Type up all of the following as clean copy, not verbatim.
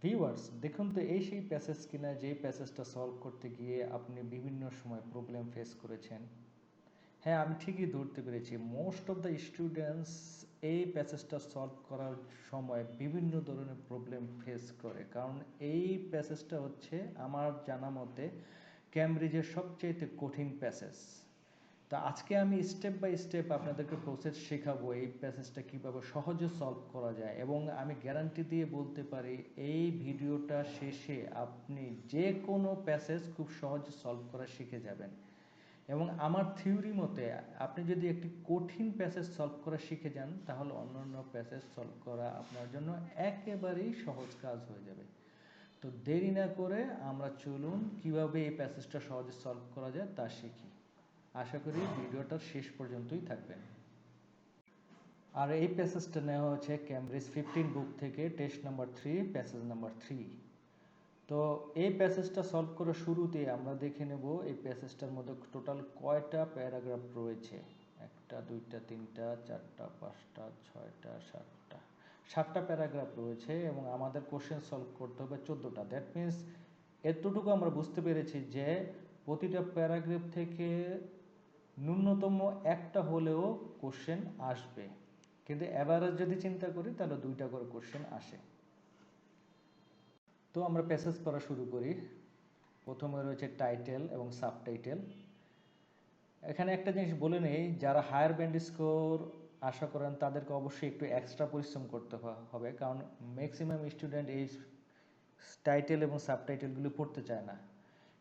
Viewers দেখুন তো এই সেই প্যাসেজ কিনা যেই প্যাসেজটা সলভ করতে গিয়ে আপনি বিভিন্ন সময় প্রবলেম ফেস করেছেন। হ্যাঁ, আমি ঠিকই ধরতে পেরেছি। মোস্ট অফ দ্য স্টুডেন্টস এই প্যাসেজটা সলভ করার সময় বিভিন্ন ধরনের প্রবলেম ফেস করে, কারণ এই প্যাসেজটা হচ্ছে আমার জানা মতে ক্যামব্রিজের সবচেয়ে কঠিন প্যাসেজ। তা আজকে আমি স্টেপ বাই স্টেপ আপনাদেরকে প্রসেস শেখাবো এই প্যাসেজটা কীভাবে সহজে সলভ করা যায়, এবং আমি গ্যারান্টি দিয়ে বলতে পারি এই ভিডিওটা শেষে আপনি যে কোনো প্যাসেজ খুব সহজে সলভ করা শিখে যাবেন। এবং আমার থিওরি মতে আপনি যদি একটি কঠিন প্যাসেজ সলভ করা শিখে যান তাহলে অন্যান্য প্যাসেজ সলভ করা আপনার জন্য একেবারেই সহজ কাজ হয়ে যাবে। তো দেরি না করে আমরা চলুন কিভাবে এই প্যাসেজটা সহজে সলভ করা যায় তা শিখি। আশা করি ভিডিওটার শেষ পর্যন্তই থাকবেন। আর এই প্যাসেজটা নেওয়া হচ্ছে ক্যামব্রিজ 15 বুক থেকে টেস্ট নাম্বার 3 প্যাসেজ নাম্বার 3। তো এই প্যাসেজটা সলভ করার শুরুতে আমরা দেখে নেব এই প্যাসেজটার মধ্যে টোটাল কয়টা প্যারাগ্রাফ রয়েছে। একটা, দুইটা, তিনটা, চারটা, পাঁচটা, ছয়টা, সাতটা প্যারাগ্রাফ রয়েছে, এবং আমাদের কোশ্চেন সলভ করতে হবে 14টা। দ্যাট মিনস এতটুকু আমরা বুঝতে পেরেছি যে প্রতিটা প্যারাগ্রাফ থেকে ন্যূনতম একটা হলেও কোশ্চেন আসবে, কিন্তু অ্যাভারেজ যদি চিন্তা করি তাহলে 2টা করে কোশ্চেন আসে। তো আমরা প্যাসেজ পড়া শুরু করি। প্রথমে রয়েছে টাইটেল এবং সাবটাইটেল। এখানে একটা জিনিস বলে নেই, যারা হায়ার ব্যান্ড স্কোর আশা করেন তাদেরকে অবশ্যই একটু এক্সট্রা পরিশ্রম করতে হবে, কারণ ম্যাক্সিমাম স্টুডেন্ট এই টাইটেল এবং সাবটাইটেলগুলি পড়তে চায় না।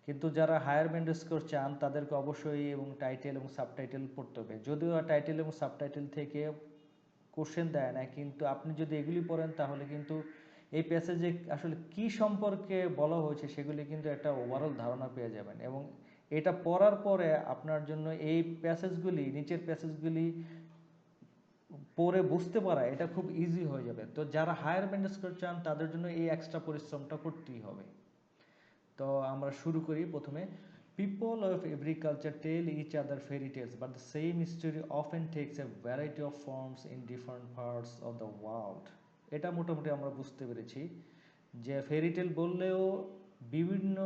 কিন্তু যারা হায়ার ব্যান্ড স্কোর চান তাদেরকে অবশ্যই এবং টাইটেল এবং সাবটাইটেল পড়তে হবে। যদিও টাইটেল এবং সাবটাইটেল থেকে কোশ্চেন দেয় না, কিন্তু আপনি যদি এগুলি পড়েন তাহলে কিন্তু এই প্যাসেজে আসলে কি সম্পর্কে বলা হয়েছে সেগুলি কিন্তু একটা ওভারঅল ধারণা পেয়ে যাবেন, এবং এটা পড়ার পরে আপনার জন্য এই প্যাসেজগুলি, নিচের প্যাসেজগুলি পড়ে বুঝতে পারা এটা খুব ইজি হয়ে যাবে। তো যারা হায়ার ব্যান্ড স্কোর চান তাদের জন্য এই এক্সট্রা পরিশ্রমটা করতেই হবে। তো আমরা শুরু করি প্রথমে। People of every culture tell each other fairy tales, but the same story often takes a variety of forms in different parts of the world. এটা মোটামুটি আমরা বুঝতে পেরেছি যে ফেরি টেল বললেও বিভিন্ন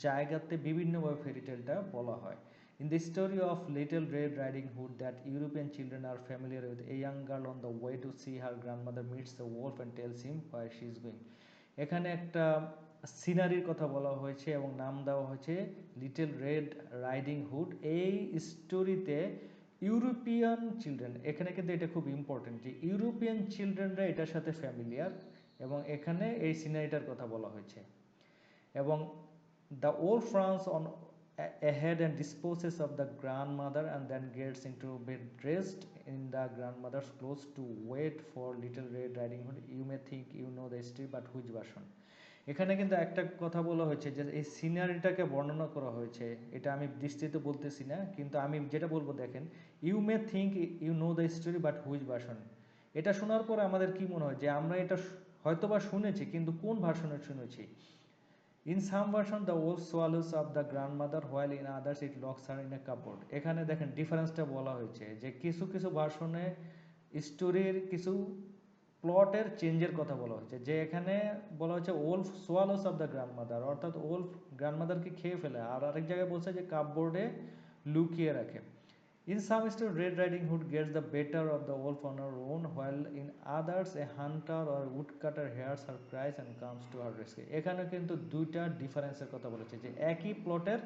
জায়গাতে বিভিন্নভাবে ফেরি টেলটা বলা হয়। In the story of little red riding hood that European children are familiar with, a young girl on the way to see her grandmother meets the wolf and tells him where she is going. এখানে একটা সিনারির কথা বলা হয়েছে এবং নাম দেওয়া হয়েছে little red riding hood. এই স্টোরিতে ইউরোপিয়ান চিলড্রেন, এখানে কিন্তু এটা খুব ইম্পর্টেন্ট যে ইউরোপিয়ান চিলড্রেনরা এটার সাথে ফ্যামিলিয়ার, এবং এখানে এই সিনারিটার কথা বলা হয়েছে। এবং the old France on ahead and disposes of the grandmother and then gets into bed dressed in the grandmother's clothes to wait for little red riding hood. You may think you know the story, but which version? এখানে কিন্তু একটা কথা বলা হয়েছে যে এই সিনারিটাকে বর্ণনা করা হয়েছে, এটা আমি বিস্তৃত বলতেছি না, কিন্তু আমি যেটা বলবো দেখেন, you may think you know the story but which version. এটা শোনার পরে আমাদের কি মনে হয় যে আমরা এটা হয়তোবা শুনেছি, কিন্তু কোন ভার্সনে শুনেছি। In some version the wolf swallows up the grandmother while in others it locks her in a cupboard. এখানে দেখেন ডিফারেন্সটা বলা হয়েছে যে কিছু কিছু ভার্সনে স্টোরির কিছু প্লটের চেঞ্জের কথা বলা হয়েছে, যে এখানে বলা হচ্ছে ওলফ সোয়ালোস অফ দ্য গ্র্যান্ডমাদার, অর্থাৎ ওলফ গ্র্যান্ডমাদারকে খেয়ে ফেলে, আর আরেক জায়গায় বলছে যে কাপবোর্ডে লুকিয়ে রাখে। In some stories, Red Riding Hood gets the better of the wolf on her own, while in others, a hunter or woodcutter hears her cries and comes to her rescue. এখানে কিন্তু দুইটা ডিফারেন্সের কথা বলেছে, যে একই প্লটের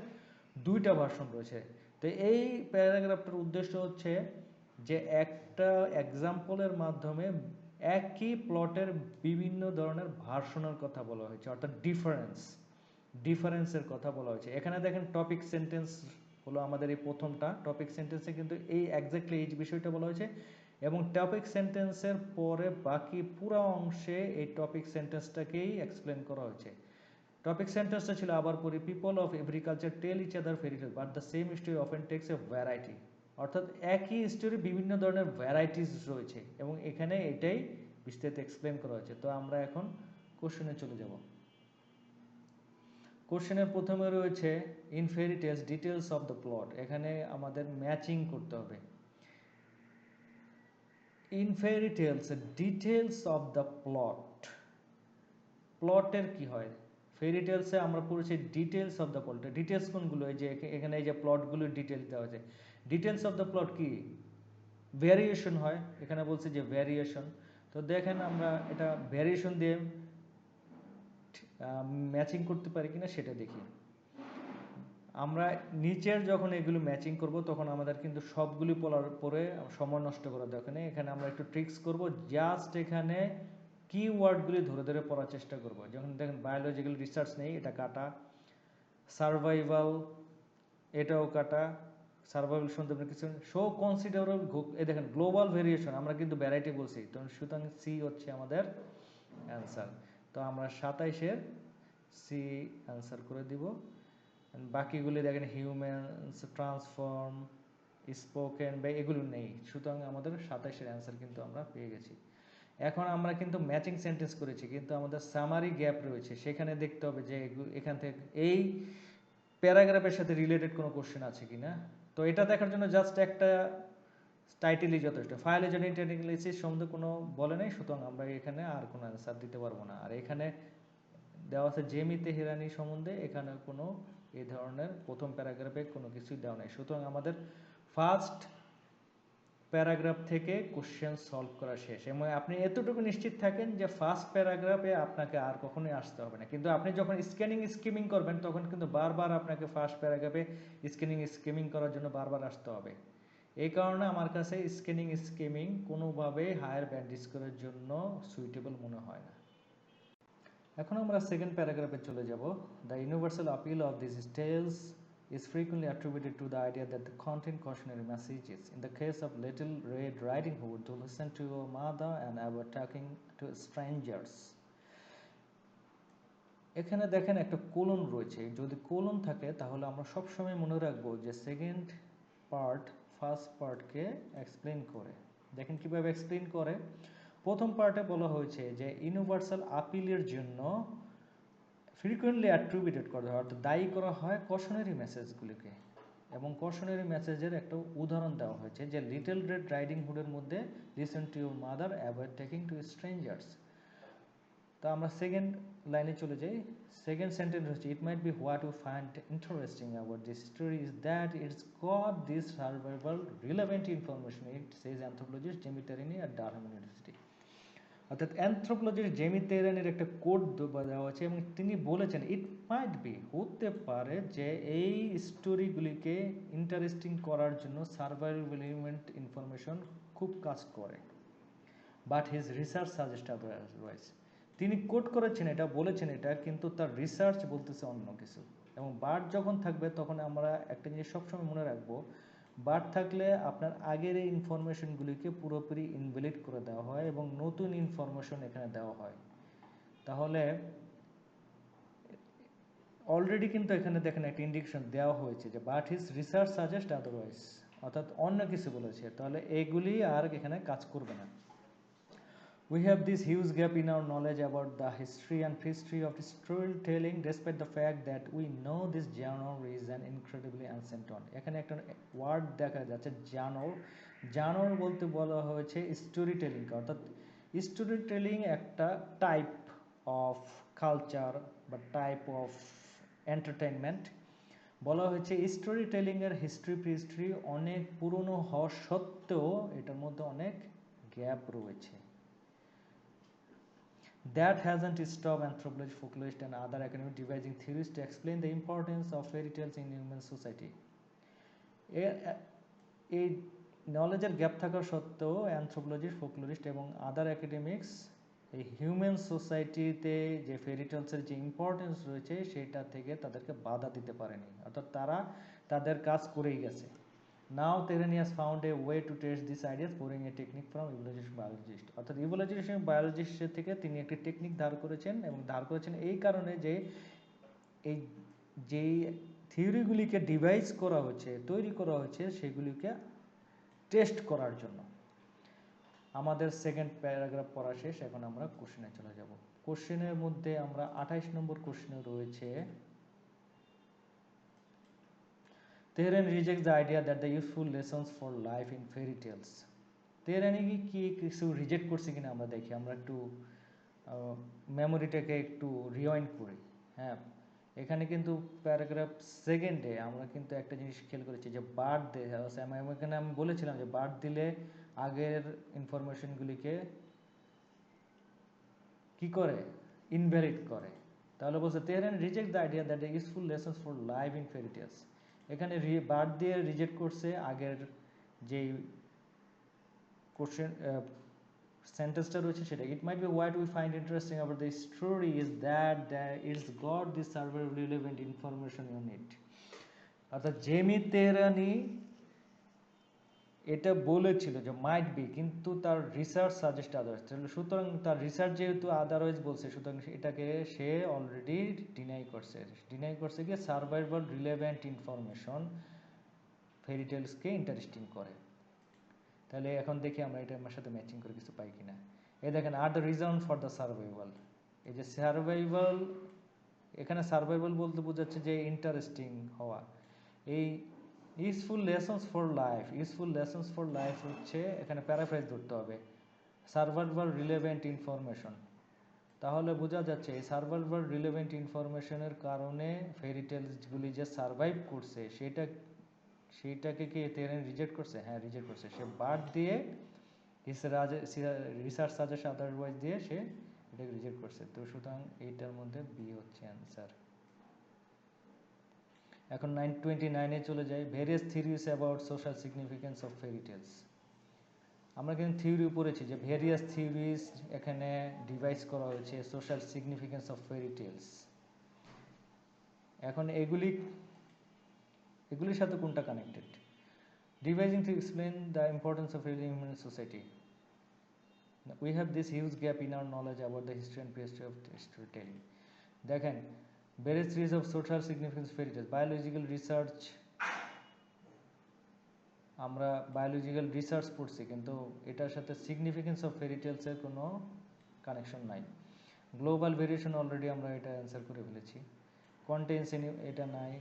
দুইটা ভার্সন রয়েছে। তো এই প্যারাগ্রাফটার উদ্দেশ্য হচ্ছে যে একটা এক্সাম্পলের মাধ্যমে একই প্লটের বিভিন্ন ধরনের ভার্সনের কথা বলা হয়েছে, অর্থাৎ ডিফারেন্সের কথা বলা হয়েছে। এখানে দেখেন টপিক সেন্টেন্স হলো আমাদের এই প্রথমটা, টপিক সেন্টেন্সে কিন্তু এই এক্স্যাক্টলি এই বিষয়টা বলা হয়েছে, এবং টপিক সেন্টেন্সের পরে বাকি পুরো অংশে এই টপিক সেন্টেন্সটাকেই এক্সপ্লেন করা হয়েছে। টপিক সেন্টেন্সটা ছিল, আবার পড়ি, people of agriculture tell each other fairy tale but the same story often takes a variety, অর্থাৎ একই স্টোরি বিভিন্ন ধরনের ভ্যারাইটিস রয়েছে, এবং এখানে এটাই বিস্তারিত এক্সপ্লেন করা হয়েছে। তো আমরা এখন কোশ্চেনে চলে যাব। কোশ্চেনের প্রথমে রয়েছে in fairy tales details of the plot. এখানে আমাদের ম্যাচিং করতে হবে। In fairy tales details of the plot, প্লটের কি হয়, ফেরি টেলসে আমরা পড়েছি details of the plot. Details কোনগুলো, এই যে এখানে এই যে প্লটগুলো ডিটেলস দেওয়া আছে, ডিটেলস অফ দ্য প্লট কি ভ্যারিয়েশন হয়, এখানে বলছে যে ভ্যারিয়েশন। তো দেখেন আমরা এটা ভ্যারিয়েশন দিয়ে ম্যাচিং করতে পারি কিনা সেটা দেখি। আমরা নিচের যখন এগুলো ম্যাচিং করব তখন আমাদের কিন্তু সবগুলি পরে সময় নষ্ট করার দরকার নেই। এখানে আমরা একটু ট্রিক্স করব, জাস্ট এখানে কিওয়ার্ডগুলি ধরে ধরে পড়ার চেষ্টা করব। যখন দেখেন বায়োলজিক্যাল রিসার্চ নেই, এটা কাটা, সার্ভাইভাল এটাও কাটা, সার্ভাইভাল শুনতে কিছু শো কনসিডারেবল, এই দেখেন গ্লোবাল ভেরিয়েশন, আমরা কিন্তু ভ্যারাইটি বলছি, তো সুতরাং সি হচ্ছে আমাদের অ্যান্সার। তো আমরা 27-এর সি অ্যান্সার করে দিব। বাকিগুলি দেখেন হিউম্যানস, ট্রান্সফর্ম, স্পোকেন বা এগুলো নেই, সুতরাং আমাদের 27-এর অ্যান্সার কিন্তু আমরা পেয়ে গেছি। এখন আমরা কিন্তু ম্যাচিং সেন্টেন্স করেছি, কিন্তু আমাদের সামারি গ্যাপ রয়েছে, সেখানে দেখতে হবে যে এখান থেকে এই প্যারাগ্রাফের সাথে রিলেটেড কোনো কোশ্চেন আছে কিনা। তো এটা দেখার জন্য জাস্ট একটা টাইটেলই যথেষ্ট। ফাইলোজেনেটিক অ্যানালিসিস সম্বন্ধে কোনো বলে নেই, সুতরাং আমরা এখানে আর কোনো অ্যান্সার দিতে পারবো না। আর এখানে দেওয়া আছে জেমি তেহরানি সম্বন্ধে, এখানে কোনো এই ধরনের প্রথম প্যারাগ্রাফে কোনো কিছুই দেওয়া নেই, সুতরাং আমাদের ফার্স্ট প্যারাগ্রাফ থেকে কোশ্চেন সলভ করা শেষ। এবং আপনি এতটুকু নিশ্চিত থাকেন যে ফার্স্ট প্যারাগ্রাফে আপনাকে আর কখনোই আসতে হবে না, কিন্তু আপনি যখন স্কিমিং করবেন তখন কিন্তু বারবার আপনাকে ফার্স্ট প্যারাগ্রাফে স্কিমিং করার জন্য বারবার আসতে হবে। এই কারণে আমার কাছে স্কিমিং কোনোভাবে হায়ার ব্যান্ড স্কোরের জন্য সুইটেবল মনে হয় না। এখন আমরা সেকেন্ড প্যারাগ্রাফে চলে যাব। The universal appeal of this tales is frequently attributed to the idea that the contain cautionary messages. In the case of Little Red Riding Hood, to listen to your mother and avoid talking to strangers. এখানে দেখেন একটা colon রয়েছে, যদি colon থাকে তাহলে আমরা সবসময় মনে রাখবো যে সেকেন্ড পার্ট ফার্স্ট পার্টকে এক্সপ্লেন করে। দেখেন কিভাবে এক্সপ্লেন করে। প্রথম পার্টে বলা হয়েছে যে ইউনিভার্সাল আপিলের জন্য ফ্রিকুয়েন্টলি অ্যাট্রিবিউটেড করা হয়, অর্থাৎ দায়ী করা হয় কশনারি মেসেজগুলিকে, এবং কশনারি মেসেজের একটা উদাহরণ দেওয়া হয়েছে যে লিটল রেড রাইডিং হুডের মধ্যে listen to your mother, avoid taking to strangers. তো আমরা সেকেন্ড লাইনে চলে যাই। সেকেন্ড সেন্টেন্স হচ্ছে, it might be what you find interesting about this story is that it's got this survival relevant information, it says anthropologist Jamie Tehrani at Durham University. অর্থাৎ anthropologist Jamie তেহরানির একটা code দেওয়া আছে এবং তিনি বলেছেন ইট might B, হতে পারে যে এই স্টোরিগুলিকে ইন্টারেস্টিং করার জন্য সার্ভাইভাল রিলেভেন্ট ইনফরমেশন খুব কাজ করে, but his research suggest otherwise. তিনি কোড করেছেন এটা, বলেছেন এটা, কিন্তু তার রিসার্চ বলতেছে অন্য কিছু। এবং বাট যখন থাকবে তখন আমরা একটা জিনিস সবসময় মনে রাখবো, বাট থাকলে আপনার আগের এই ইনফরমেশনগুলিকে পুরোপুরি ইনভ্যালিড করে দেওয়া হয় এবং নতুন ইনফরমেশন এখানে দেওয়া হয়। তাহলে অলরেডি কিন্তু এখানে দেখেন একটা ইন্ডিকেশন দেওয়া হয়েছে যে but his research suggest otherwise, অর্থাৎ অন্য কিছু বলেছে, তাহলে এইগুলি আর এখানে কাজ করবে না। We have this huge gap in our knowledge about the history and prehistory of storytelling, despite the fact that we know this genre is an incredibly ancient one. এখানে একটা ওয়ার্ড দেখা যাচ্ছে জানর। জানর বলতে বলা হয়েছে স্টোরি টেলিং, অর্থাৎ story telling একটা type of culture বা টাইপ অফ এন্টারটেনমেন্ট। বলা হয়েছে স্টোরি টেলিংয়ের হিস্ট্রি প্রিহিস্ট্রি অনেক পুরনো হওয়া সত্ত্বেও এটার মধ্যে অনেক গ্যাপ রয়েছে। That hasn't stopped anthropologists, folklorists, and other academic devising theories to explain the importance of fairy tales in human society. এই নলেজের গ্যাপ থাকা সত্ত্বেও অ্যানথ্রোপোলজিস্ট, ফোকলোরিস্ট এবং আদার একাডেমিক্স এই হিউম্যান সোসাইটিতে যে ফেরি টেলসের যে ইম্পর্টেন্স রয়েছে সেটা থেকে তাদেরকে বাধা দিতে পারেনি, অর্থাৎ তারা তাদের কাজ করেই গেছে। Now Tehrani has found a way to test these ideas, borrowing a technique from evolutionary biologist. অর্থাৎ ইভোলিউশনারি বায়োলজিস্টের থেকে তিনি একটি টেকনিক ধার করেছেন, এবং ধার করেছেন এই কারণে যে এই যেই থিওরিগুলিকে ডিভাইস করা হচ্ছে, তৈরি করা হচ্ছে, সেগুলিকে টেস্ট করার জন্য। আমাদের সেকেন্ড প্যারাগ্রাফ পড়া শেষ, এখন আমরা কোশ্চেনে চলে যাব। কোশ্চেনের মধ্যে আমরা 28 নম্বর কোশ্চেনে রয়েছে, Tehrani rejects the idea that the useful lessons for life in fairy tales. তেহরানি কি কিছু রিজেক্ট করছে কিনা আমরা দেখি। আমরা একটু মেমোরিটাকে একটু রিওয়াইন্ড করি। হ্যাঁ, এখানে কিন্তু প্যারাগ্রাফ সেকেন্ডে আমরা কিন্তু একটা জিনিস খেয়াল করেছি যে বার্থ ডে, এখানে আমি বলেছিলাম যে বার্থ দিলে আগের ইনফরমেশনগুলিকে কি করে, ইনভ্যালিড করে। তাহলে বলছে Tehran reject the idea that useful lessons for life in fairy tales. এখানে বার্থ দিয়ে রিজেক্ট করছে আগের যেই কোশ্চেন সেন্টেন্সটা রয়েছে সেটা। It might be what we find interesting about the story is that it's got this survival relevant information in it. অর্থাৎ জেমি তেহরানি এটা বলেছিল যে মাইট বি, কিন্তু তার রিসার্চ সাজেস্ট আদারওয়াইজ। সুতরাং তার রিসার্চ যেহেতু আদারওয়াইজ বলছে, সুতরাং এটাকে সে অলরেডি ডিনাই করছে কি সার্ভাইভাল রিলেভেন্ট ইনফরমেশন ফেরি টেলসকে ইন্টারেস্টিং করে। তাহলে এখন দেখি আমরা এটা আমার সাথে ম্যাচিং করে কিছু পাই কিনা। এই দেখেন, are the reason for the survival. এই যে সার্ভাইভাল, এখানে সার্ভাইভাল বলতে বোঝাচ্ছে যে ইন্টারেস্টিং হওয়া। এই ইউজফুল লেসন্স ফর লাইফ হচ্ছে এখানে প্যারাফ্রেজ ধরতে হবে, সার্ভাইভাল রিলেভেন্ট ইনফরমেশন। তাহলে বোঝা যাচ্ছে এই সার্ভাইভাল রিলেভেন্ট ইনফরমেশনের কারণে ফেরি টেলসগুলি যে সার্ভাইভ করছে সেইটাকে কি তেহরানি রিজেক্ট করছে? হ্যাঁ, রিজেক্ট করছে। সে বার্থ দিয়ে রিসার্চ সাজেস্ট আদারওয়াইজ দিয়ে সে এটাকে রিজেক্ট করছে। তো সুতরাং এইটার মধ্যে বি হচ্ছে অ্যান্সার। এখন 929-এ চলে যাই। Various theories about social significance of fairy tales. আমরা কিন্তু থিওরি পড়েছি যে ভেরিয়াস থিওরিজ এখানে ডিভাইস করা হয়েছে social significance of fairy tales. এখন এগুলির সাথে কোনটা connected? Devising to explain the importance of human society. We have this huge gap in our knowledge about the history and prehistory of storytelling. দেখেন, various theories of social significance fairy tales, biological research, আমরা biological research পড়ছি, কিন্তু এটার সাথে significance of ফেরি টেলসের কোনো connection নাই। Global variation already আমরা এটা অ্যান্সার করে ফেলেছি। কন্টেন্স এটা নাই।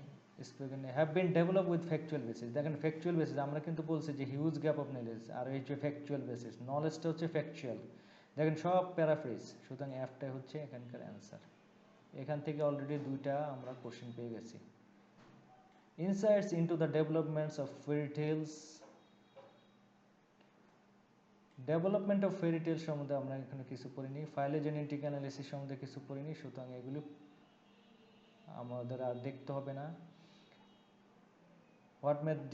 Spoken have been develop with factual basis. দেখেন, ফ্যাকচুয়াল বেসিস আমরা কিন্তু বলছি যে হিউজ গ্যাপ অফ নলেজ, আর এই যে ফ্যাকচুয়াল বেসিস, নলেজটা হচ্ছে ফ্যাকচুয়াল। দেখেন সব প্যারাফ্রেজ, সুতরাং অ্যাপটাই হচ্ছে এখানকার অ্যান্সার। এখান থেকে অলরেডি দুইটা আমরা কোশ্চেন পেয়ে গেছি। Insights into the developments of fairy tales. Development of fairy tales সম্বন্ধে আমরা এখানে কিছু পড়িনি। ফাইলোজেনেটিক অ্যানালিসিস সম্বন্ধে কিছু পড়িনি, সুতরাং এগুলো আমাদের আর দেখতে হবে না। What method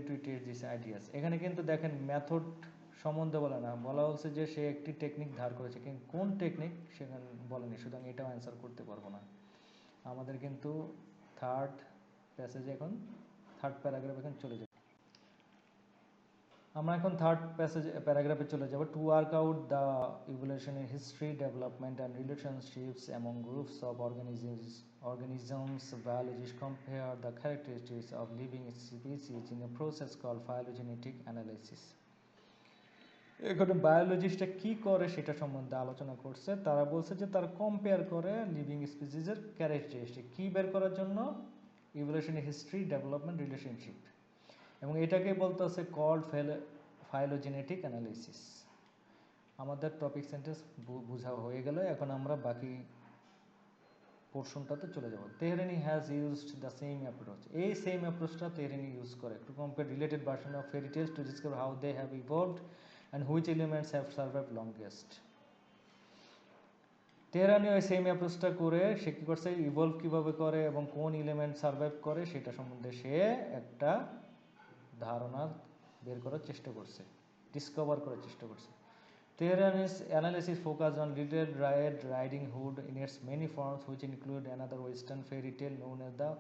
to test this ideas. এখানে কিন্তু দেখেন মেথড সম্বন্ধে বলে না, বলা হচ্ছে যে সে একটি টেকনিক ধার করেছে, কিন্তু কোন টেকনিক সেখানে বলেনি, সুতরাং এটাও অ্যান্সার করতে পারবো না। আমাদের কিন্তু থার্ড প্যারাগ্রাফ এখন চলে যাবে। আমরা এখন থার্ড প্যারাগ্রাফে চলে যাব। To work out the evolution in history, development and relationships among groups of organisms, biologists compare the characteristics of living species in a process called phylogenetic analysis. এখানে বায়োলজিস্টরা কি করে সেটা সম্বন্ধে আলোচনা করছে। তারা বলছে যে তারা কম্পেয়ার করে লিভিং স্পিসিসের ক্যারেক্টারিস্টিক কি বের করার জন্য, ইভলিউশন হিস্ট্রি, ডেভেলপমেন্ট, রিলেশনশিপ, এবং এটাকে বলতে হচ্ছে কল্ড ফাইলোজেনেটিক অ্যানালিসিস। আমাদের টপিক সেন্টেন্স বোঝা হয়ে গেল, এখন আমরা বাকি পোর্শনটাতে চলে যাব। Tehrani has used the same approach. এই সেম অ্যাপ্রোচটা তেহরানি ইউজ করে to compare related version of fairy tales to discover how they have evolved and which elements have survived longest. Tehrani ওই সেম অ্যাপ্রোচটা করে সে কী করছে, ইভলভ কীভাবে করে এবং কোন এলিমেন্ট সার্ভাইভ করে সেটা সম্বন্ধে সে একটা ধারণা বের করার চেষ্টা করছে, ডিসকভার করার চেষ্টা করছে। Tehrani's analysis focused on Little Red Riding Hood in its many forms, which include another Western fairy tale known as the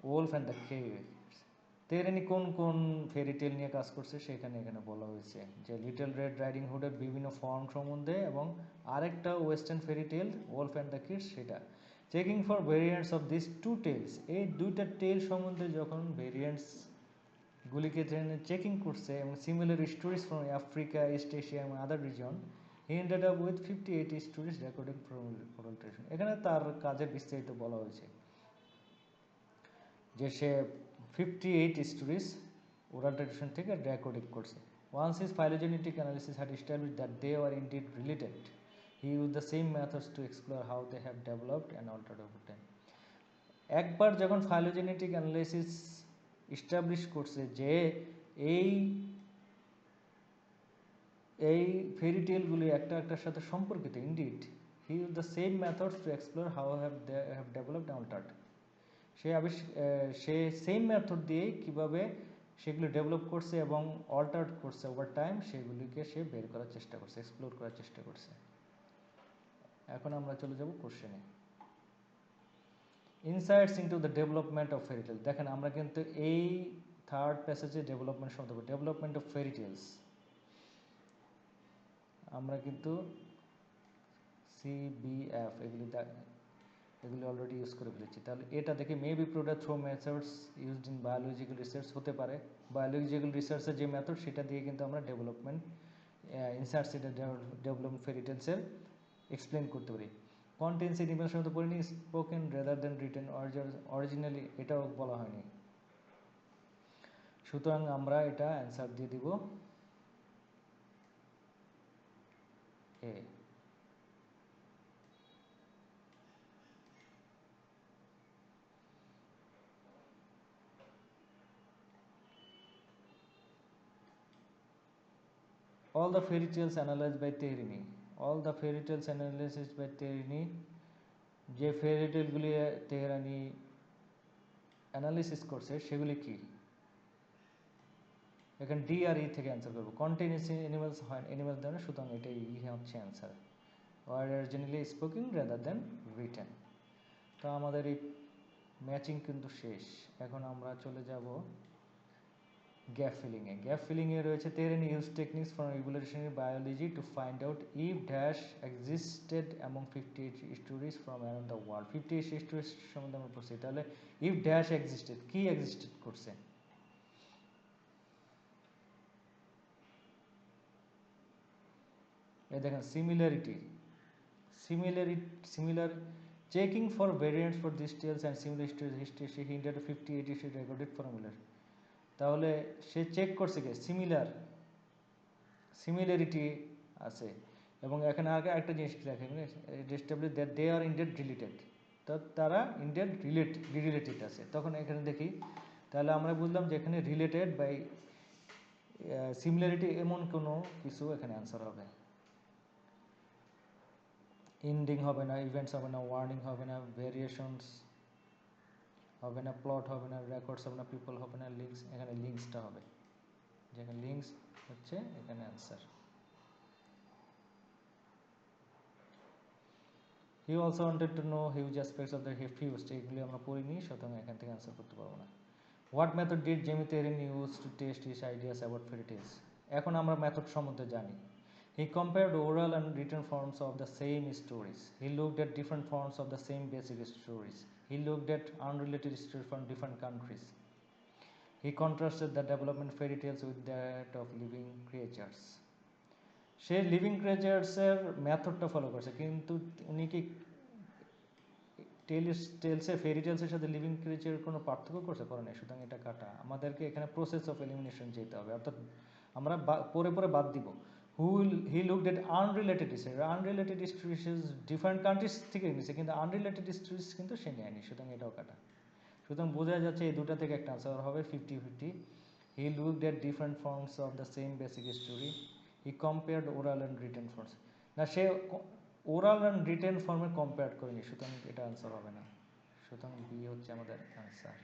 Wolf and the Cave. তেহরানি কোন কোন ফেরি টেল নিয়ে কাজ করছে সেখানে এখানে বলা হয়েছে যে লিটল রেড রাইডিং হুডের বিভিন্ন ফর্ম সম্বন্ধে, এবং আরেকটা western fairy tale wolf and the kids সেটা। Checking for variants of this two tales, এই দুইটা টেল সম্বন্ধে যখন ভেরিয়েন্টস গুলিকে চেকিং করছে এবং similar stories from Africa, East Asia এবং other region, he ended up with 58 stories recorded from oral tradition. এখানে তার কাজের বিস্তারিত বলা হয়েছে যে সে 58 স্টোরিজ ওরাল ট্রেডিশন থেকে রেকর্ডিং করছে। Once his phylogenetic analysis had established that they are indeed related, He used the same methods to explore how they have developed and altered over time. একবার যখন phylogenetic analysis establish করছে যে এই এই ফেরি টেলগুলি একটা একটার সাথে সম্পর্কিত, indeed he use the same methods to explore how have developed and altered. Say same method দিয়ে কিভাবে সেগুলো ডেভেলপ করছে এবং অল্টার্ড করছে ওভার টাইম, সেগুলিকে সে বের করার চেষ্টা করছে, এক্সপ্লোর করার চেষ্টা করছে। এখন আমরা চলে যাব কোশ্চেনে। Insights into the development of fairy tale. দেখেন আমরা কিন্তু এই থার্ড প্যাসেজে ডেভেলপমেন্ট শব্দ, ডেভেলপমেন্ট অফ ফেরি টেলস আমরা কিন্তু CBF এগুলি অলরেডি ইউজ করে ফেলেছি। তাহলে এটা দেখে maybe product through methods used in biological research হতে পারে। বায়োলজিক্যাল রিসার্চের যে মেথড সেটা দিয়ে কিন্তু আমরা ডেভেলপমেন্ট ইনসার্টস এটা ডেভেলপমেন্ট ফেরিটেলসের এক্সপ্লেন করতে পারি। কন্টেন্টস এনিমেশন সাথে পড়িনি, spoken rather than written, originally এটাও বলা হয়নি। সুতরাং আমরা এটা অ্যান্সার দিয়ে দিব এ। All the fairy tales analyzed by Tehrini. All the fairy tales analysis by Tehrini, যে ফেরি টেলগুলি তেহরানি অ্যানালিসিস করছে সেগুলি কি? এখানে ডি আর ই থেকে অ্যান্সার করবো। কন্টেইনস অ্যানিমালস হয়, অ্যানিমালস দেওয়া, সুতরাং এটাই হচ্ছে অ্যান্সার। আর originally spoking rather than written. তো আমাদের এই ম্যাচিং কিন্তু শেষ। এখন আমরা চলে যাব গ্যাপ ফিলিংয়ে। গ্যাপ ফিলিংয়ে রয়েছে Tehrani use techniques from evolutionary biology to find out if dash existed among 58 stories from around the world. 58 stories সম্বন্ধে আমরা পড়ছি। তাহলে ইফ ড্যাশ এক্সিস্টেড, কি এক্সিস্টেড করছে? এই দেখেন similarity, similar checking for variants for this tales and similar history he hinted 58 history recorded ফর্মুলার। তাহলে সে চেক করছে কি সিমিলারিটি আছে। এবং এখানে আগে একটা জিনিস দেখে establish that they are indeed related, তো তারা ইনডেড রিলেটেড আছে। তখন এখানে দেখি, তাহলে আমরা বুঝলাম যে এখানে রিলেটেড বাই সিমিলারিটি এমন কোনো কিছু এখানে অ্যান্সার হবে। এন্ডিং হবে না, ইভেন্টস হবে না, ওয়ার্নিং হবে না, ভেরিয়েশনস হবে না, প্লট হবে না, রেকর্ডস হবে না, পিপল হবে না, লিঙ্কস, এখানে লিঙ্কসটা হবে, যেখানে লিঙ্কস হচ্ছে এখানে answer. He also wanted to know huge aspects of the fuse, এগুলি আমরা পড়িনি, সুতরাং এখান থেকে অ্যান্সার করতে পারবো না। What method did Jamie Tehrani use to test his ideas about fairy tales? এখন আমরা মেথড সম্বন্ধে জানি। He compared oral and written forms of the same stories. He looked at different forms of the same basic stories. He looked at unrelated stories from different countries. He contrasted the development fairy tales with that of living creatures. সে living ক্রিয়েচার্সের মেথডটা follow করছে, কিন্তু উনি কি ফেরি টেলসের সাথে living ক্রিয়েচারের কোনো পার্থক্য করছে? করে নাই, সুতরাং এটা কাটা। আমাদেরকে এখানে প্রসেস অফ এলিমিনেশন যেতে হবে, অর্থাৎ আমরা পরে বাদ দিব। He looked at unrelated stories, unrelated stories different countries থেকে নিছে, কিন্তু আনরিলেটেড স্টোরিজ কিন্তু সে নেয়নি, সুতরাং এটাও কাটা। সুতরাং বোঝা যাচ্ছে এই দুটা থেকে একটা আনসার হবে 50-50। He looked at different forms of the same basic story. He compared oral and written forms, না সে ওরাল অ্যান্ড রিটেন ফর্মে কম্পেয়ার করেনি, সুতরাং এটা আনসার হবে না। সুতরাং বি হচ্ছে আমাদের আনসার।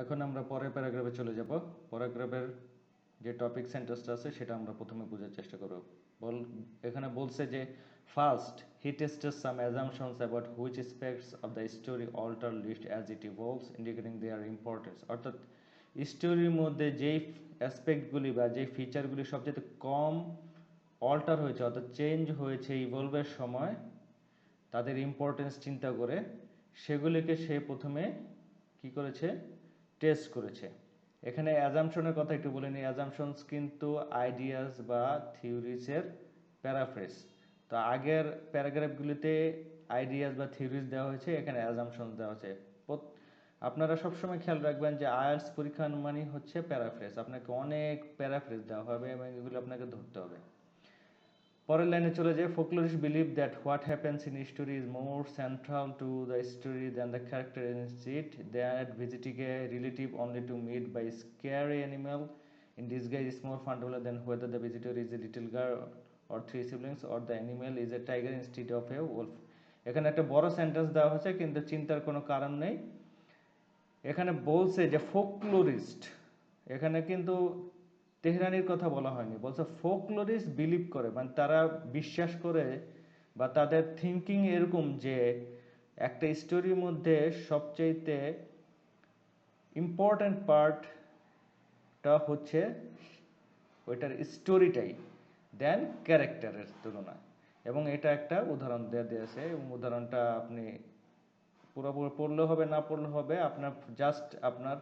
এখন আমরা পরের প্যারাগ্রাফে চলে যাব। প্যারাগ্রাফের যে টপিক সেন্টেন্সটা আছে সেটা আমরা প্রথমে বোঝার চেষ্টা করব। এখানে বলছে যে first he tested some assumptions about which aspects of the story alter least as it evolves indicating their importance. অর্থাৎ স্টোরির মধ্যে যেই অ্যাসপেক্টগুলি বা যেই ফিচারগুলি সবচেয়ে কম অল্টার হয়েছে, অর্থাৎ চেঞ্জ হয়েছে ইভলভের সময়, তাদের ইম্পর্টেন্স চিন্তা করে সেগুলিকে সে প্রথমে কি করেছে, টেস্ট করেছে। এখানে অ্যাজাম্পশনের কথা একটু বলে নিই। অ্যাজাম্পশনস কিন্তু আইডিয়াস বা থিওরিজের প্যারাফ্রেজ। তো আগের প্যারাগ্রাফগুলিতে আইডিয়াস বা থিওরিজ দেওয়া হয়েছে, এখানে অ্যাজাম্পশনস দেওয়া হয়েছে। আপনারা সবসময় খেয়াল রাখবেন যে আইএলটিএস পরীক্ষা মানে হচ্ছে প্যারাফ্রেজ, আপনাকে অনেক প্যারাফ্রেজ দেওয়া হবে এবং এগুলো আপনাকে ধরতে হবে। পরের লাইনে চলে যায়, folklorists believe that what happens in history is more central to the story than the character in it, that visiting a relative only to meet by a scary animal in disguise is more fundamental than whether the visitor is a little girl or three siblings or the animal is a tiger instead of a wolf। এখানে একটা বড় sentence দেওয়া হয়েছে কিন্তু চিন্তার কোনো কারণ নেই। এখানে বলছে যে ফোকলোরিস্ট, এখানে কিন্তু তেহরানির কথা বলা হয়নি, বলছে ফোকলোরিস্ট বিলিভ করে, মানে তারা বিশ্বাস করে বা তাদের থিঙ্কিং এরকম যে একটা স্টোরির মধ্যে সবচাইতে ইম্পর্ট্যান্ট পার্টটা হচ্ছে ওইটার স্টোরিটাই দেন ক্যারেক্টারের তুলনায়। এবং এটা একটা উদাহরণ দেওয়া দিয়েছে এবং উদাহরণটা আপনি পুরোপুরি পড়লেও হবে না পড়লেও হবে, আপনার জাস্ট আপনার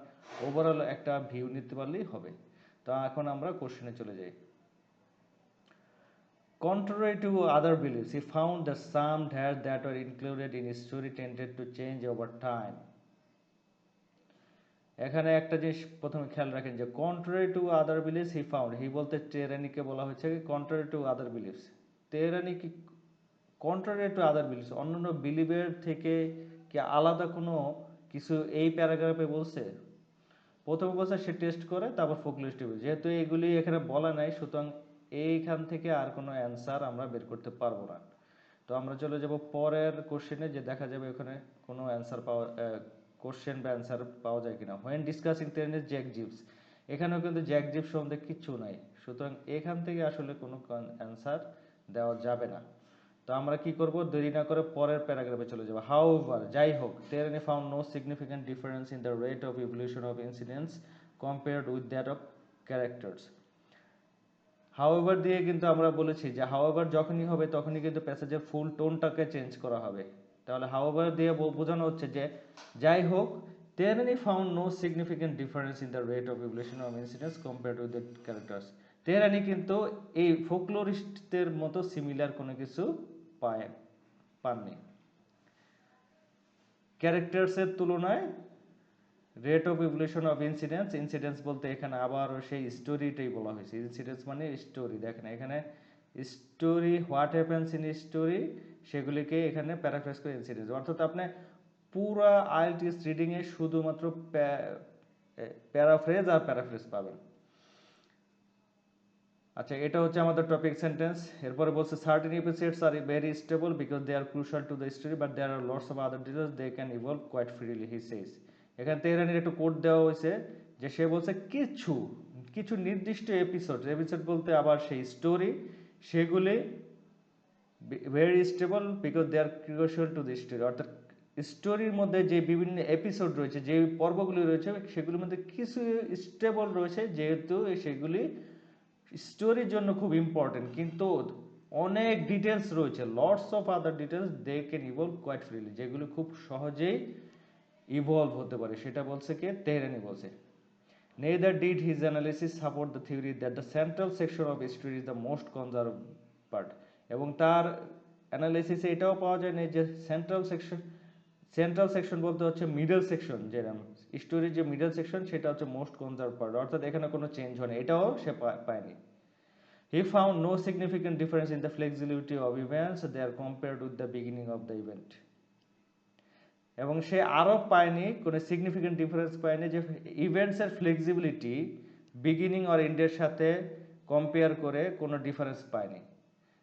ওভারঅল একটা ভিউ নিতে পারলেই হবে। তো এখন আমরা কোশ্চেনে চলে যাই। Contrary to other beliefs, he found that some dares that were included in his story tended to change over time. এখানে একটা জিনিস প্রথমে খেয়াল রাখেন যে contrary to other beliefs he found, হি বলতে তেহরানিকে বলা হচ্ছে contrary to other beliefs। তেহরানি কি contrary to other beliefs, অন্যান্য বিলিভের থেকে কি আলাদা কোনো কিছু এই প্যারাগ্রাফে বলছে? প্রথমে বলছে সে টেস্ট করে, তারপর ফোকলিস্ট, যেহেতু এগুলি এখানে বলা নাই সুতরাং এইখান থেকে আর কোনো অ্যান্সার আমরা বের করতে পারবো না। তো আমরা চলে যাব পরের কোশ্চেনে, যে দেখা যাবে ওখানে কোনো অ্যান্সার পাওয়া কোশ্চেন বা অ্যান্সার পাওয়া যায় কিনা। হোয়েন ডিসকাসিং তেহরানির জ্যাক জিভস, এখানেও কিন্তু জ্যাক জিভস সম্বন্ধে কিচ্ছু নাই, সুতরাং এখান থেকে আসলে কোনো অ্যান্সার দেওয়া যাবে না। তো আমরা কি করব, দেরি না করে পরের প্যারাগ্রাফে চলে যাব। হাউএভার, যাই হোক, Tehrani found no significant difference in the rate of evolution of incidents compared with that of characters. However দিয়ে কিন্তু আমরা বলেছি যে হাউএভার যখনই হবে তখনই কিন্তু প্যাসেজের ফুল টোনটাকে চেঞ্জ করা হবে। তাহলে হাউএভার দিয়ে বোঝানো হচ্ছে যে যাই হোক, Tehrani found no significant difference in the rate of evolution of incidents compared with the characters. Tehrani কিন্তু এই ফোকলোরিস্টদের মতো সিমিলার কোনো কিছু পাননি। ক্যারেক্টার্সের তুলনায় rate of evolution of incidents বলতে এখানে আবারও সেই স্টোরিটাই বলা হয়েছে। ইনসিডেন্টস মানে স্টোরি, দেখেন এখানে story, what happens in story, সেগুলিকে এখানে প্যারাফ্রেজ করে ইনসিডেন্টস, অর্থাৎ আপনি পুরো আইএলটিএস রিডিংয়ে শুধুমাত্র প্যারাফ্রেজ আর প্যারাফ্রেজ পাবেন। আচ্ছা, এটা হচ্ছে আমাদের টপিক সেন্টেন্স। এরপরে বলছে certain episodes are very stable because they are crucial to the story but there are lots of other details they can evolve quite freely, he says. এখানে তেহরানির একটু কোড দেওয়া হয়েছে যে সে বলছে কিছু কিছু নির্দিষ্ট এপিসোড বলতে আবার সেই স্টোরি, সেগুলি very stable because they are crucial to the story, অর্থাৎ স্টোরির মধ্যে যে বিভিন্ন এপিসোড রয়েছে, যে পর্বগুলি রয়েছে, সেগুলির মধ্যে কিছু স্টেবল রয়েছে যেহেতু সেগুলি স্টোরির জন্য খুব ইম্পর্টেন্ট, কিন্তু অনেক ডিটেলস রয়েছে, lots of other details they can evolve quite freely, যেগুলো খুব সহজেই ইভলভ হতে পারে, সেটা বলছে কে, তেহরানি বলছে। Neither did his analysis support the theory that the central section of story is the most conserve part, এবং তার অ্যানালিসিসে এটাও পাওয়া যায় না যে সেন্ট্রাল সেকশন বলতে হচ্ছে মিডল সেকশন, যেরকম স্টোরির যে মিডল সেকশন সেটা হচ্ছে মোস্ট কনজার্ভ পার্ট, অর্থাৎ এখানে কোনো চেঞ্জ হয় না, এটাও সে পায়নি। He found no significant difference in the flexibility of events there compared with the beginning of the event, এবং সে আরও পায়নি কোনো সিগনিফিক্যান্ট ডিফারেন্স পায়নি যে ইভেন্টসের ফ্লেক্সিবিলিটি বিগিনিং আর এন্ডের সাথে কম্পেয়ার করে কোনো ডিফারেন্স পায়নি।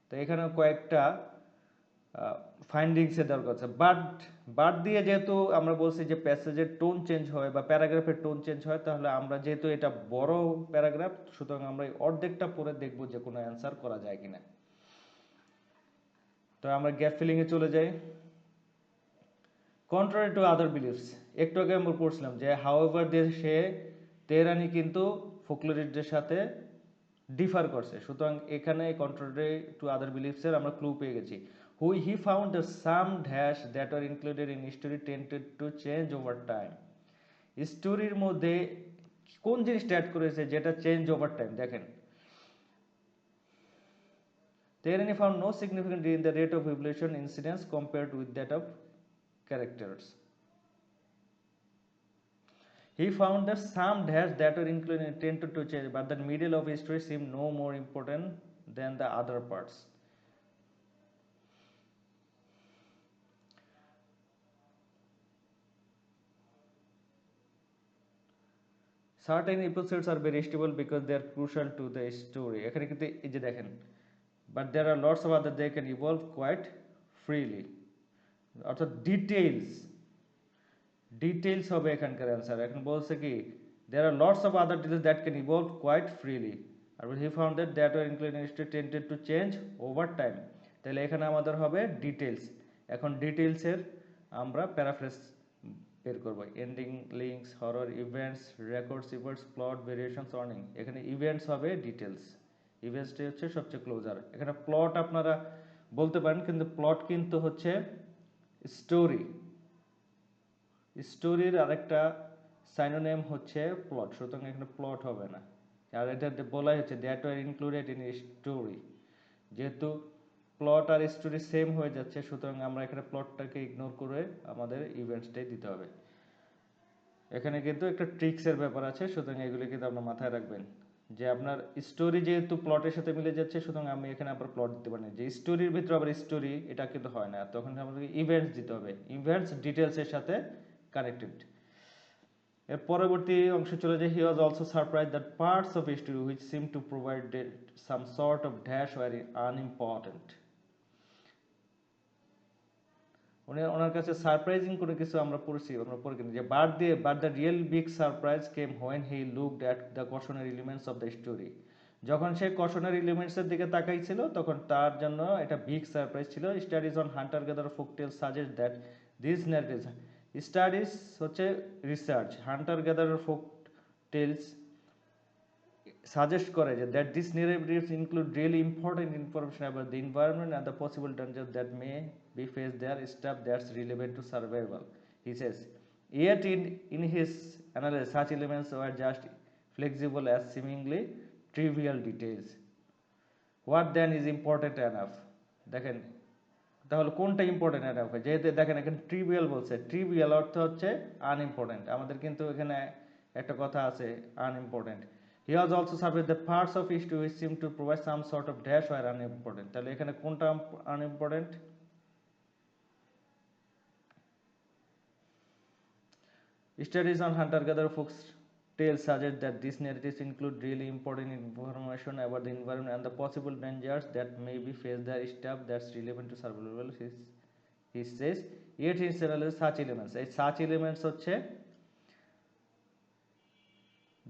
তো এখানে কয়েকটা ফাইন্ডিংসে দেওয়ার কথা, বাট দিয়ে যেহেতু আমরা বলছি যে প্যাসেজের টোন চেঞ্জ হয় বা প্যারাগ্রাফের টোন চেঞ্জ হয়, তাহলে আমরা যেহেতু এটা বড় প্যারাগ্রাফ, সুতরাং আমরা এই অর্ধেকটা পরে দেখব যে কোনো অ্যান্সার করা যায় কিনা। তো আমরা গ্যাপ ফিলিংয়ে চলে যাই। কন্ট্রারি টু আদার বিলিফস, একটু আগে আমরা পড়ছিলাম যে হাউএভার দিয়ে সে তেহরানি কিন্তু ফোকলোরিস্টদের সাথে ডিফার করছে, সুতরাং এখানে কন্ট্রারি টু আদার বিলিফসের আমরা ক্লু পেয়ে গেছি। He found the some dash that are included in story tended to change over time. স্টোরির মধ্যে কোন জিনিসটা অ্যাড করেছে যেটা চেঞ্জ ওভার টাইম, দেখেন Tehrani found no significant in the rate of evolution incidents compared with that of characters. He found that some dash that were included tended to change, but the middle of history seemed no more important than the other parts. Certain episodes are very stable because they are crucial to the story. এখানে কিন্তু এই যে দেখেন, but there are lots of other they can evolve quite freely. অর্থাৎ details হবে এখানকার answer. এখন বলছে কি there are lots of other details that can evolve quite freely. R he found that were inclination tended to change over time. তাহলে এখানে আমাদের হবে ডিটেইলস। এখন ডিটেইলসের আমরা প্যারাফ্রেজ বের করব। Ending, links, horror, events, records, events, plot, variations, warning. এখানে events হবে ডিটেইলস। ইভেন্টসটাই হচ্ছে সবচেয়ে ক্লোজার। এখানে প্লট আপনারা বলতে পারেন, কিন্তু প্লট কিন্তু হচ্ছে স্টোরি। স্টোরির আরেকটা সাইনোনিম হচ্ছে প্লট, সুতরাং এখানে প্লট হবে না। আর এটা বলাই হচ্ছে that were included in story. যেহেতু প্লট আর স্টোরি সেম হয়ে যাচ্ছে, সুতরাং আমরা এখানে প্লটটাকে ইগনোর করে আমাদের ইভেন্টসটাই দিতে হবে। এখানে কিন্তু একটা ট্রিক্সের ব্যাপার আছে, সুতরাং এগুলি কিন্তু আপনার মাথায় রাখবেন যে আপনার স্টোরি যেহেতু প্লটের সাথে মিলে যাচ্ছে, সুতরাং আমি এখানে আবার প্লট দিতে পারি না। যে স্টোরির ভিতরে আবার স্টোরি, এটা কিন্তু হয় না। তখন আমাদেরকে ইভেন্টস দিতে হবে, ইভেন্টস ডিটেলসের সাথে কানেক্টেড। এর পরবর্তী অংশ চলে যায়, he was also surprise that parts of history which seem to provide some sort of dash were unimportant. ওনার কাছে সারপ্রাইজিং কোনো কিছু আমরা পড়ে কিনি যে but the real big surprise came when he looked at the cautionary elements of the story. যখন সে কশনারি এলিমেন্টসের দিকে তাকাইছিল, তখন তার জন্য এটা বিগ সারপ্রাইজ ছিল। Studies on hunter gather folk tales suggest that this narratives, studies হচ্ছে research, hunter gather folk tales suggest করে যে that this narratives include really important information about the environment and the possible dangers that may be faced there, stuff that's relevant to survival, he says. Yet in his analysis, such elements were just flexible as seemingly trivial details. What then is important enough? দেখেন তাহলে কোনটা important enough? যেহেতু দেখেন এখানে trivial বলছে, trivial অর্থ হচ্ছে unimportant. আমাদের কিন্তু এখানে একটা কথা আছে unimportant. He was also surprised that parts of history which seem to provide some sort of dash were unimportant. তাহলে এখানে কোনটা unimportant? Studies on hunter-gatherer folks tales suggest that these narratives include really important information about the environment and the possible dangers that may be faced there, stuff that's relevant to survival, he says. Yet his analysis such elements, এই such elements হচ্ছে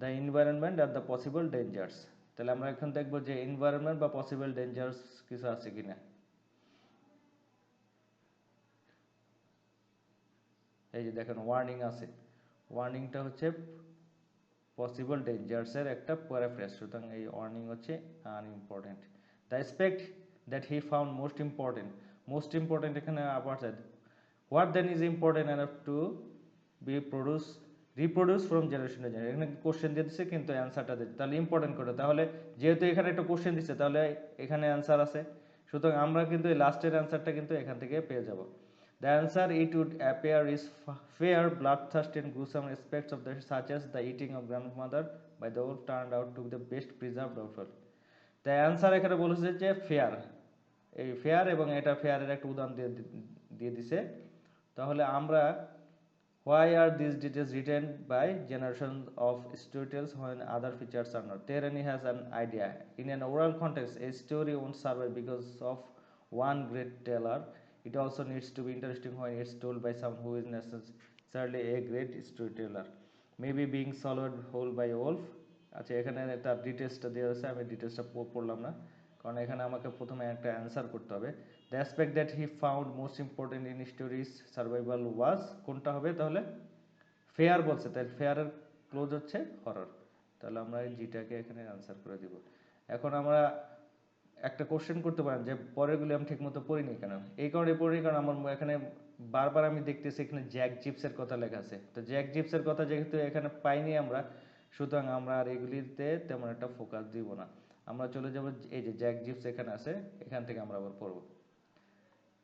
the environment and the possible dangers. তাহলে আমরা এখন দেখব যে environment বা possible dangers কিছু আছে কিনা। এই যে দেখেন ওয়ার্নিং আছে, ওয়ার্নিংটা হচ্ছে পসিবল ডেঞ্জার্সের একটা প্যারাফ্রেজ, সুতরাং এই ওয়ার্নিং হচ্ছে unimportant. The aspect that he found most important এখানে আবার what then is important enough to be reproduce from generation to generation. এখানে কোশ্চেন দিয়ে দিচ্ছে কিন্তু অ্যান্সারটা দিচ্ছে, তাহলে ইম্পর্টেন্ট করে। তাহলে যেহেতু এখানে একটা কোশ্চেন দিচ্ছে, তাহলে এখানে অ্যান্সার আছে, সুতরাং আমরা কিন্তু এই লাস্টের অ্যান্সারটা কিন্তু এখান থেকে পেয়ে যাব। The answer it would appear is fair, bloodthirsty and gruesome aspects of the such as the eating of grandmother by the wolf turned out to be the best preserved of all. The answer এখানে বলেছে যে fair, এই fair এবং এটা ফেয়ারের একটা উদাহরণ দিয়ে দিছে। তাহলে আমরা why are these details written by generations of storytellers when other features are not? Terani has an idea. In an oral context, a story won't survive because of one great teller. It also needs to be interesting when it's told by someone who is necessarily a great storyteller. Maybe being swallowed whole by a wolf. আচ্ছা, এখানে তার ডিটেলসটা দেওয়া আছে, আমি ডিটেলসটা পড়লাম না, কারণ এখানে আমাকে প্রথমে একটা অ্যান্সার করতে হবে। The aspect that he found most important in stories survival was, কোনটা হবে তাহলে? ফেয়ার বলছে, তাহলে ফেয়ারের ক্লোজ হচ্ছে হরর। তাহলে আমরা এই জিটাকে এখানে অ্যান্সার করে দিব। এখন আমরা একটা কোশ্চেন করতে পারেন যে পরেরগুলি আমি ঠিকমতো পড়িনি কেন? এই কারণে পড়িনি কারণ আমার এখানে বারবার আমি দেখতেছি এখানে জ্যাক জিপসের কথা লেখা আছে। তো জ্যাক জিপসের কথা যেহেতু এখানে পাইনি আমরা, সুতরাং আমরা আর এগুলিতে তেমন একটা ফোকাস দিব না। আমরা চলে যাব এই যে জ্যাক জিপস এখানে আছে, এখান থেকে আমরা আবার পড়ব।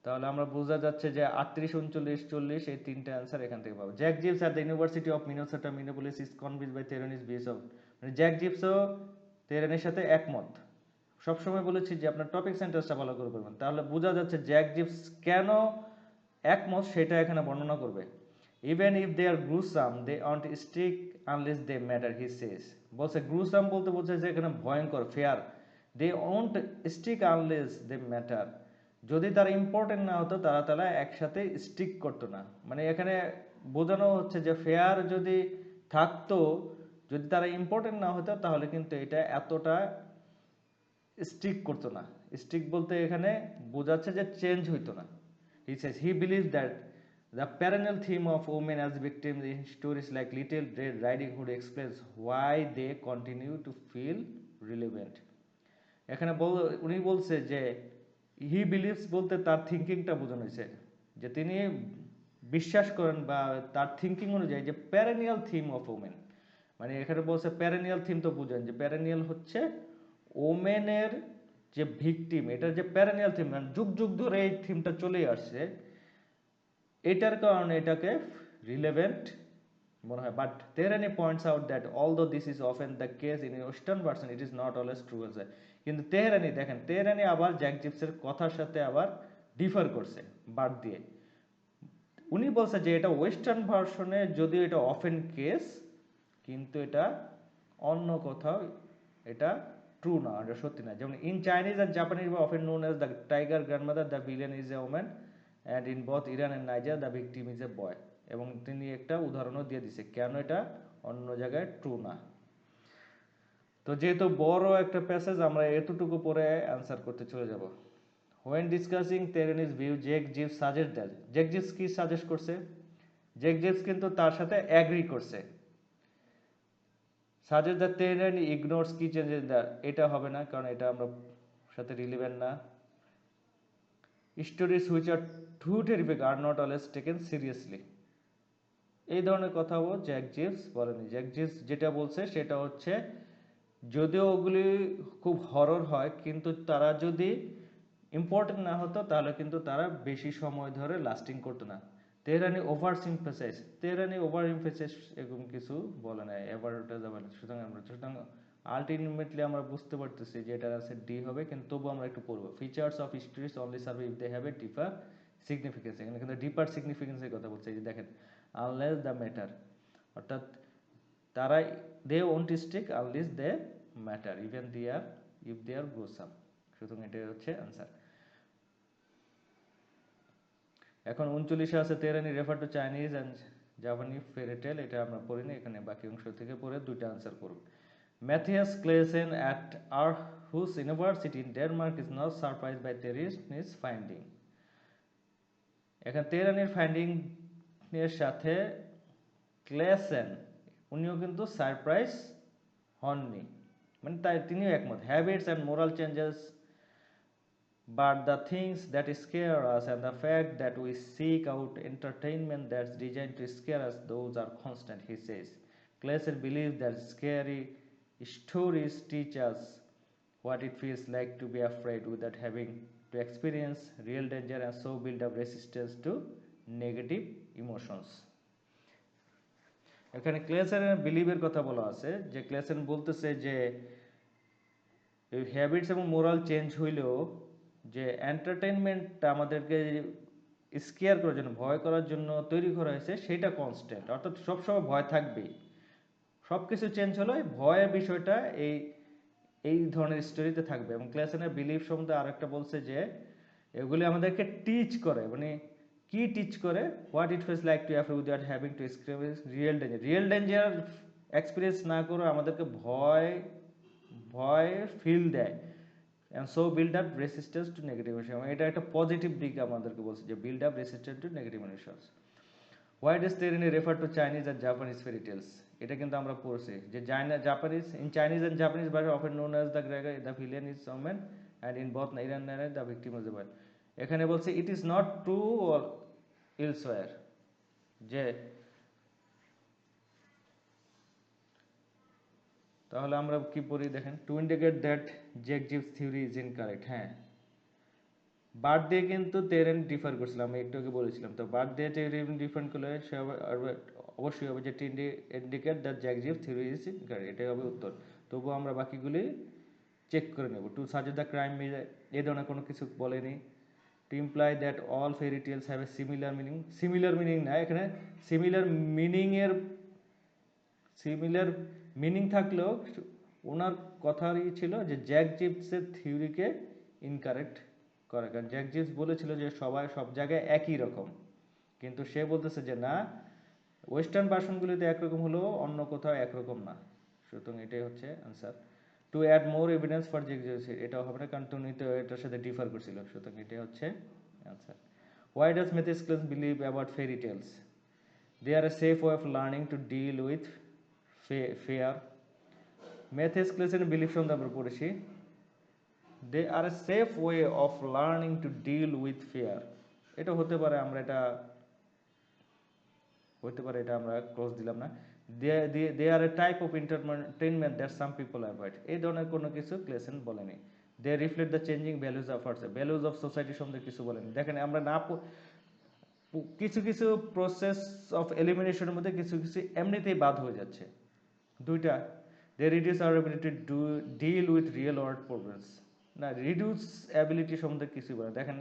তাহলে আমরা বোঝা যাচ্ছে যে 38, 39, 40 এই তিনটে অ্যান্সার এখান থেকে পাবো। জ্যাক জিভস at the university of Minnesota Minneapolis is convinced by Tehrani's views of, মানে জ্যাক জিভসও তেরানির সাথে একমত। সবসময় বলেছি যে আপনার টপিক সেন্টেন্সটা ভালো করে বলবেন, তাহলে বোঝা যাচ্ছে জ্যাক জিভস কেন একমত সেটা এখানে বর্ণনা করবে। Even if they are gruesome they won't stick unless they matter, he says. বলছে গ্রুসাম বলতে বোঝায় যে এখানে ভয়ঙ্কর, fear. They won't stick unless they matter, যদি তারা ইম্পর্টেন্ট না হতো তারা একসাথে স্টিক করতো না। মানে এখানে বোঝানো হচ্ছে যে ফেয়ার যদি থাকতো, যদি তারা ইম্পর্টেন্ট না হতো তাহলে কিন্তু এটা এতটা স্টিক করতো না। স্টিক বলতে এখানে বোঝাচ্ছে যে চেঞ্জ হইতো না। He says he believes that the perennial theme of women as victims in stories like Little Red Riding Hood explains why they continue to feel relevant. এখানে উনি বলছে যে হি বিলিভস বলতে তার থিঙ্কিংটা বোঝানো হয়েছে, যে তিনি বিশ্বাস করেন বা তার থিঙ্কিং অনুযায়ী যে প্যারেনিয়াল থিম অফ ওমেন, মানে এখানে বলছে প্যারেনিয়াল থিম, তো বুঝেন যে প্যারেনিয়াল হচ্ছে ওমেনের যে ভিকটিম, এটার যে প্যারেনিয়াল থিম, মানে যুগ যুগ ধরে এই থিমটা চলে আসছে, এটার কারণে এটাকে রিলেভেন্ট মনে হয়। But Tehrani points out that although this is often the case in western version it is not always true. কিন্তু তেহরানি দেখেন, তেহরানি আবার জ্যাক জিপসের কথার সাথে আবার ডিফার করছে বাদ দিয়ে। উনি বলছে যে এটা ওয়েস্টার্ন ভার্সনে যদিও এটা অফেন কেস, কিন্তু এটা অন্য কোথাও এটা ট্রু না, এটা সত্যি না। যেমন ইন চাইনিজ আর Japanese often known as the tiger grandmother, the villain is a woman, and in both Iran and Niger the victim is a boy. এবং তিনি একটা উদাহরণও দিয়ে দিছে কেন এটা অন্য জায়গায় ট্রু না। তো যেহেতু বড় একটা প্যাসেজ, আমরা এতটুকু পরে অ্যান্সার করতে চলে যাব। When discussing Therenin's view, Jake Jeeves suggests that Jake Jeeves কি সাজেস্ট করছে? Jake Jeeves কিন্তু তার সাথে অ্যাগ্রি করছে। Suggest that Therenin ignores key changes in the, এটা হবে না কারণ এটা আমরা সাথে রিলেভেন্ট না। Stories which are too terrific are not always taken seriously. এই ধরনের কথাও জ্যাক জিভস বলেনি। জ্যাক জিভস যেটা বলছে সেটা হচ্ছে যদিও ওগুলি খুব হরর হয়, কিন্তু তারা যদি ইম্পর্টেন্ট না হতো তাহলে কিন্তু তারা বেশি সময় ধরে লাস্টিং করতো না। তেহরানি ওভার সিম্পেসাইজ, তেহরানি ওভার ইমফেসাইজ এরকম কিছু বলে না, এবার ওটা যাবে না। সুতরাং আলটিমেটলি আমরা বুঝতে পারতেছি যে এটার আছে ডি হবে, কিন্তু তবু আমরা একটু পড়বো। Features of stories only serve if they have a deeper significance. এখানে কিন্তু ডিপার সিগনিফিকেন্সের কথা বলছে, এই যে দেখেন আনলেস দ্য ম্যাটার, অর্থাৎ তারা they won't stick unless they matter even they are if they are gruesome. সুতরাং এটাই হচ্ছে আনসার। এখন 39 আছে Tehrani refer to Chinese and জাপানি ফেরিটেল, এটা আমরা পড়িনি, এখানে বাকি অংশ থেকে পড়ে দুইটা আনসার করব। Mathias Clasen at Aarhus University in Denmark is not surprise by Tehrani's finding. এখানে তেহরানির ফাইন্ডিং এর সাথে ক্লেসেন উনিও কিন্তু সারপ্রাইজ হননি, মানে তাই তিনিও একমত। Habits and moral changes but the things that scare us and the fact that we seek out entertainment that's designed to scare us, those are constant, he says. Clason believes that scary stories teach us what it feels like to be afraid without having to experience real danger, and so build up resistance to negative emotions. এখানে ক্লেসনের বিলিভের কথা বলা আছে, যে ক্লেসন বলতেছে যে এই habits এবং moral change হইলেও যে এন্টারটেইনমেন্টটা আমাদেরকে স্কেয়ার করার জন্য, ভয় করার জন্য তৈরি করা হয়েছে, সেটা কনস্ট্যান্ট, অর্থাৎ সবসময় ভয় থাকবেই। সব কিছু চেঞ্জ হলো, ভয়ের বিষয়টা এই ধরনের স্টোরিতে থাকবে। এবং ক্লেসনের বিলিভ সম্বন্ধে আরেকটা বলছে যে এগুলি আমাদেরকে টিচ করে, মানে কি টিচ করে, what it feels like to afraid without having to experience real danger. Real danger experience না করে আমাদেরকে ভয় ফিল দেয়, and so build up resistance to negative emotions. এটা একটা পজিটিভ দিক আমাদেরকে বলছে, যে build up resistance to negative emotions. Why does Terini refer to Chinese and Japanese fairy tales? এটা কিন্তু আমরা পড়ছি যে Japanese in Chinese and Japanese version often known as the villain is woman, and in both Iran and the victim is a boy. এখানে বলছে it is not true or elsewhere, যে তাহলে আমরা কি পড়ি দেখেন, টু ইন্ডিকেট দ্যাট জ্যাক জিভস theory is incorrect. হ্যাঁ, বার্থ দিয়ে কিন্তু তেরেন ডিফার করছিলাম, আমি একটু আগে বলেছিলাম। তো বার্থ দিয়ে তেরেন ডিফার করলে সে অবশ্যই হবে যে indicate that Jack Zipes theory is incorrect, এটাই হবে উত্তর। তবুও আমরা বাকিগুলি চেক করে নেব। টু সাজেস্ট দ্য ক্রাইম, এই ধরনের কোনো কিছু বলেনি। To imply that all fairy tales have a similar meaning, similar meaning না, এখানে সিমিলার মিনিংয়ের সিমিলার মিনিং থাকলেও ওনার কথারই ছিল যে জ্যাক জিভসের থিওরিকে ইনকারেক্ট করে, কারণ জ্যাক জিভস বলেছিল যে সবাই সব জায়গায় একই রকম, কিন্তু সে বলতেছে যে না, ওয়েস্টার্ন ভার্সনগুলিতে একরকম হলেও অন্য কোথাও একরকম না। সুতরাং এটাই হচ্ছে answer. To add more evidence for Jack জিভস, এটাও হবে না, কারণ উনি তো এটার সাথে ডিফার করছিল। সুতরাং এটাই হচ্ছে answer. Why does Mathias Clasen believe about fairy tales? They are a safe way of learning to deal with fear. Mathesclesen belief সম্বন্ধে আমরা পড়েছি। They are a safe way of learning to deal with fear. এটা হতে পারে, আমরা এটা হতে পারে, এটা আমরা ক্লোজ দিলাম না। They are a type of entertainment that some people avoid. এই ধরনের কোনো কিছু ক্লেসেন বলেনি। They reflect the changing values of our values of society সম্বন্ধে কিছু বলেনি। দেখেন আমরা না কিছু কিছু প্রসেস অফ এলিমিনেশনের মধ্যে কিছু কিছু এমনিতেই বাদ হয়ে যাচ্ছে। দুইটা, they reduce our ability to deal with real world problems, না রিডিউস অ্যাবিলিটি সম্বন্ধে কিছু বলে। দেখেন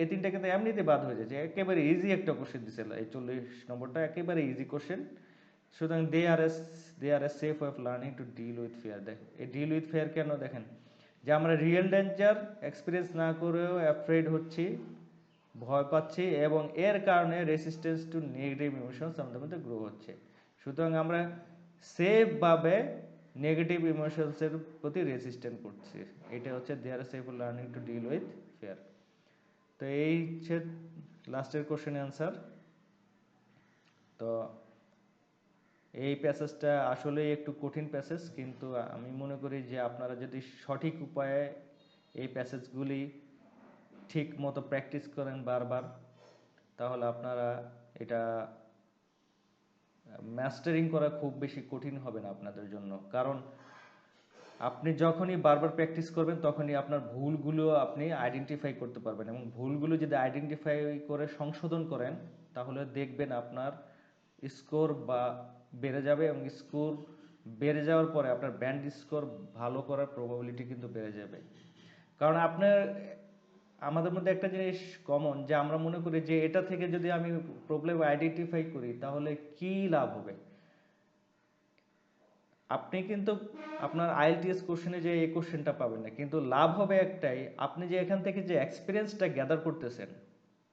এই তিনটা কিন্তু এমনিতে বাদ হয়ে যাচ্ছে, একেবারে ইজি একটা কোশ্চেন দিছিল এই 40 নম্বরটা, একেবারে ইজি কোশ্চেন। সুতরাং they are a safe way of learning to deal with fear. দেখ এই ডিল উইথ ফিয়ার কেন, দেখেন যে আমরা রিয়েল ডেঞ্জার এক্সপিরিয়েন্স না করেও অ্যাফ্রেড হচ্ছি, ভয় পাচ্ছি, এবং এর কারণে রেসিস্টেন্স টু নেগেটিভ ইমোশনস আমাদের মধ্যে গ্রো হচ্ছে। সুতরাং আমরা সেফভাবে নেগেটিভ ইমোশনসের প্রতি রেসিস্টেন্ট করছি, এটা হচ্ছে they are safe learning to deal with fear. তো এই হচ্ছে লাস্টের কোশ্চেন অ্যান্সার। তো এই প্যাসেজটা আসলে একটু কঠিন প্যাসেজ, কিন্তু আমি মনে করি যে আপনারা যদি সঠিক উপায়ে এই প্যাসেজগুলি ঠিক মতো প্র্যাকটিস করেন বারবার, তাহলে আপনারা এটা মাস্টারিং করা খুব বেশি কঠিন হবে না আপনাদের জন্য। কারণ আপনি যখনই বারবার প্র্যাকটিস করবেন তখনই আপনার ভুলগুলো আপনি আইডেন্টিফাই করতে পারবেন, এবং ভুলগুলো যদি আইডেন্টিফাই করে সংশোধন করেন তাহলে দেখবেন আপনার স্কোর বা বেড়ে যাবে, এবং স্কোর বেড়ে যাওয়ার পরে আপনার ব্যান্ড স্কোর ভালো করার প্রবাবিলিটি কিন্তু বেড়ে যাবে। কারণ আপনার আমাদের মধ্যে একটা জিনিস কমন, যে আমরা মনে করি যে এটা থেকে যদি আমি প্রবলেম আইডেন্টিফাই করি তাহলে কি লাভ হবে। আপনি কিন্তু আপনার আইএলটিএস কোশ্চেনে যে এই কোশ্চেনটা পাবেন না, কিন্তু লাভ হবে একটাই, আপনি যে এখান থেকে যে এক্সপিরিয়েন্সটা গ্যাদার করতেছেন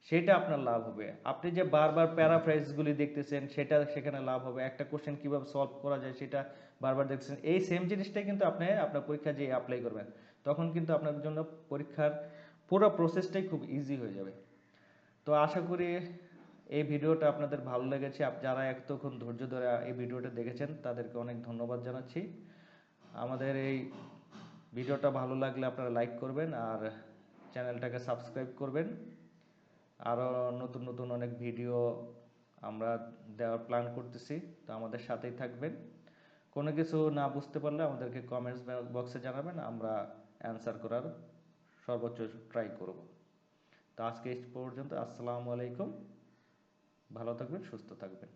সেটা আপনার লাভ হবে। আপনি যে বারবার প্যারাফ্রাইজগুলি দেখতেছেন সেটা সেখানে লাভ হবে। একটা কোশ্চেন কিভাবে সলভ করা যায় সেটা বারবার দেখতেছেন, এই সেম জিনিসটাই কিন্তু আপনি আপনার পরীক্ষা যে অ্যাপ্লাই করবেন, তখন কিন্তু আপনার জন্য পরীক্ষার পুরো প্রসেসটাই খুব ইজি হয়ে যাবে। তো আশা করি এই ভিডিওটা আপনাদের ভালো লেগেছে। যারা এতক্ষণ ধৈর্য ধরে এই ভিডিওটা দেখেছেন তাদেরকে অনেক ধন্যবাদ জানাচ্ছি। আমাদের এই ভিডিওটা ভালো লাগলে আপনারা লাইক করবেন আর চ্যানেলটাকে সাবস্ক্রাইব করবেন। আরও নতুন নতুন অনেক ভিডিও আমরা দেওয়ার প্ল্যান করতেছি, তো আমাদের সাথেই থাকবেন। কোনো কিছু না বুঝতে পারলে আমাদেরকে কমেন্টস বক্সে জানাবেন, আমরা অ্যান্সার করার সর্বোচ্চ ট্রাই করব। তো আজকে এই পর্যন্ত। আসসালামু আলাইকুম, ভালো থাকবেন, সুস্থ থাকবেন।